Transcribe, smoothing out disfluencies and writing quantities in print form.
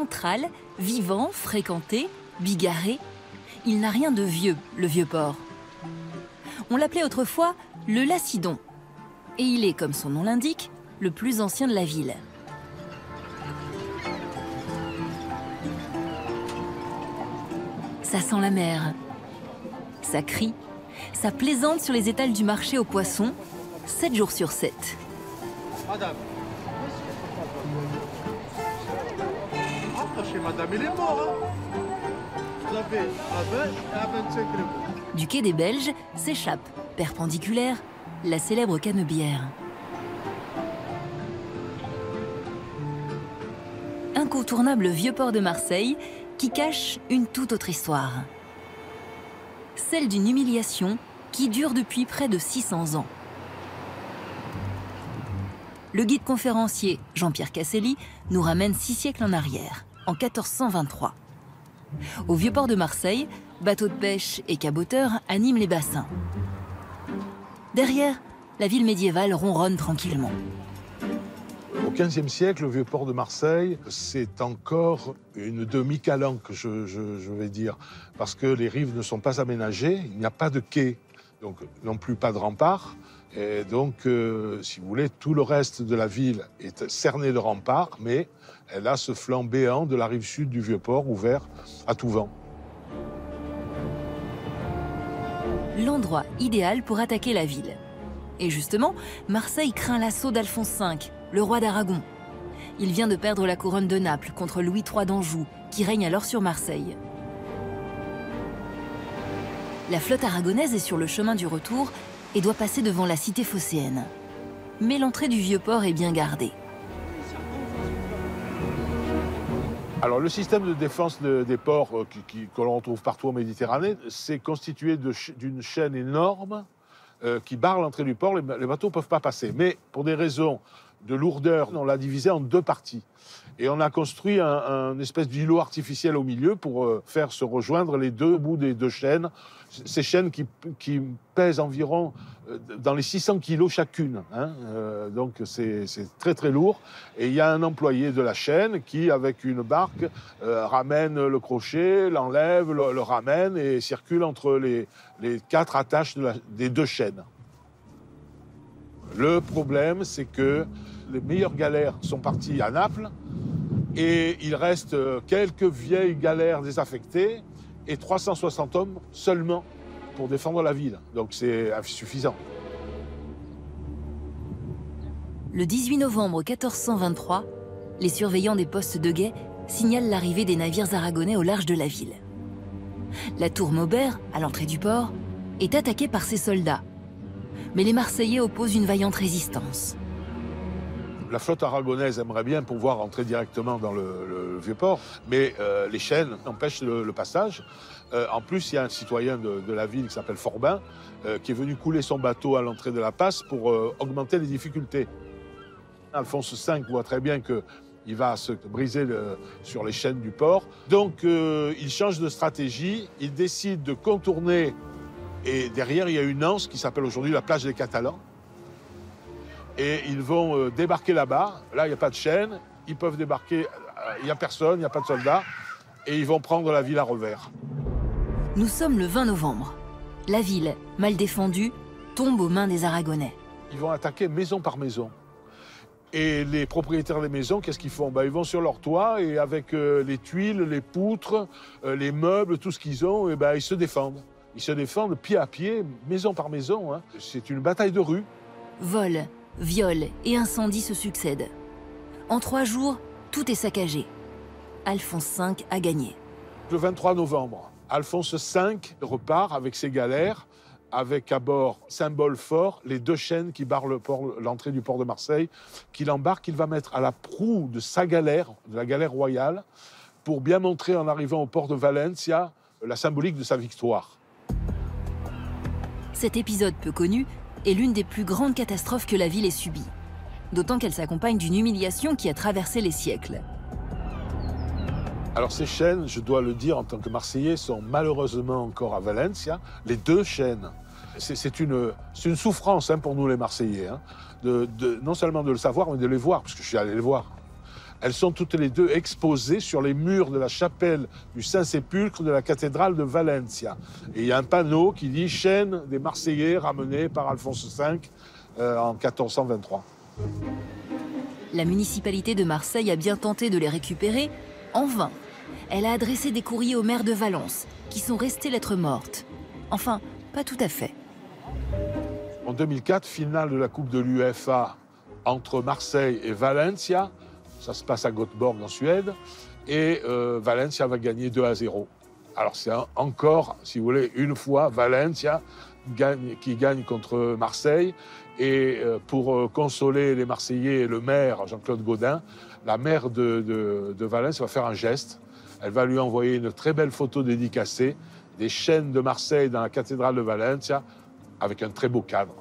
central, vivant, fréquenté, bigarré. Il n'a rien de vieux, le vieux port. On l'appelait autrefois le Lacidon. Et il est, comme son nom l'indique, le plus ancien de la ville. Ça sent la mer. Ça crie. Ça plaisante sur les étals du marché aux poissons, 7 jours sur 7. Madame. Chez madame, il est mort. Hein. Vous avez à 20 et à 25 euros. Du quai des Belges s'échappe, perpendiculaire, la célèbre canebière. Incontournable vieux port de Marseille qui cache une toute autre histoire. Celle d'une humiliation qui dure depuis près de 600 ans. Le guide conférencier Jean-Pierre Casselli nous ramène 6 siècles en arrière, en 1423. Au vieux port de Marseille, bateaux de pêche et caboteurs animent les bassins. Derrière, la ville médiévale ronronne tranquillement. Au XVe siècle, le vieux port de Marseille, c'est encore une demi-calanque, je vais dire, parce que les rives ne sont pas aménagées, il n'y a pas de quai, donc non plus pas de rempart. Et donc, si vous voulez, tout le reste de la ville est cerné de remparts, mais elle a ce flanc béant de la rive sud du vieux port ouvert à tout vent. L'endroit idéal pour attaquer la ville. Et justement, Marseille craint l'assaut d'Alphonse V, le roi d'Aragon. Il vient de perdre la couronne de Naples contre Louis III d'Anjou, qui règne alors sur Marseille. La flotte aragonaise est sur le chemin du retour et doit passer devant la cité phocéenne. Mais l'entrée du vieux port est bien gardée. Alors, le système de défense des ports que l'on retrouve partout en Méditerranée, c'est constitué d'une chaîne énorme qui barre l'entrée du port. Les bateaux ne peuvent pas passer. Mais pour des raisons de lourdeur, on l'a divisé en 2 parties. Et on a construit un espèce d'îlot artificiel au milieu pour faire se rejoindre les 2 bouts des 2 chaînes. Ces chaînes qui pèsent environ dans les 600 kilos chacune. Hein. Donc c'est très très lourd. Et il y a un employé de la chaîne qui, avec une barque, ramène le crochet, l'enlève, le ramène et circule entre les 4 attaches des 2 chaînes. Le problème, c'est que les meilleures galères sont parties à Naples et il reste quelques vieilles galères désaffectées et 360 hommes seulement pour défendre la ville. Donc c'est insuffisant. Le 18 novembre 1423, les surveillants des postes de guet signalent l'arrivée des navires aragonais au large de la ville. La tour Maubert, à l'entrée du port, est attaquée par ses soldats. Mais les Marseillais opposent une vaillante résistance. La flotte aragonaise aimerait bien pouvoir entrer directement dans le vieux port, mais les chaînes empêchent le passage. En plus, il y a un citoyen de la ville qui s'appelle Forbin, qui est venu couler son bateau à l'entrée de la passe pour augmenter les difficultés. Alphonse V voit très bien qu'il va se briser sur les chaînes du port. Donc, il change de stratégie, il décide de contourner. Et derrière, il y a une anse qui s'appelle aujourd'hui la plage des Catalans. Et ils vont débarquer là-bas. Là, il n'y a pas de chaîne. Ils peuvent débarquer. Il n'y a personne, il n'y a pas de soldats. Et ils vont prendre la ville à revers. Nous sommes le 20 novembre. La ville, mal défendue, tombe aux mains des Aragonais. Ils vont attaquer maison par maison. Et les propriétaires des maisons, qu'est-ce qu'ils font? Ils vont sur leur toit et avec les tuiles, les poutres, les meubles, tout ce qu'ils ont, ils se défendent. Ils se défendent pied à pied, maison par maison. Hein. C'est une bataille de rue. Vols, viols et incendies se succèdent. En 3 jours, tout est saccagé. Alphonse V a gagné. Le 23 novembre, Alphonse V repart avec ses galères, avec à bord, symbole fort, les 2 chaînes qui barrent l'entrée du port de Marseille, qu'il embarque, qu'il va mettre à la proue de sa galère, de la galère royale, pour bien montrer en arrivant au port de Valencia la symbolique de sa victoire. Cet épisode peu connu est l'une des plus grandes catastrophes que la ville ait subies. D'autant qu'elle s'accompagne d'une humiliation qui a traversé les siècles. Alors ces chaînes, je dois le dire en tant que Marseillais, sont malheureusement encore à Valencia. Les 2 chaînes. C'est une souffrance pour nous les Marseillais, non seulement de le savoir, mais de les voir, parce que je suis allé les voir. Elles sont toutes les deux exposées sur les murs de la chapelle du Saint-Sépulcre de la cathédrale de Valencia. Et il y a un panneau qui dit « Chaîne des Marseillais ramenés par Alphonse V en 1423 ». La municipalité de Marseille a bien tenté de les récupérer, en vain. Elle a adressé des courriers au maire de Valence, qui sont restés lettres mortes. Enfin, pas tout à fait. En 2004, finale de la Coupe de l'UEFA entre Marseille et Valencia. Ça se passe à Göteborg en Suède. Et Valencia va gagner 2-0. Alors c'est encore, si vous voulez, une fois Valencia qui gagne contre Marseille. Et pour consoler les Marseillais et le maire, Jean-Claude Gaudin, la maire de Valence va faire un geste. Elle va lui envoyer une très belle photo dédicacée des chaînes de Marseille dans la cathédrale de Valencia avec un très beau cadre.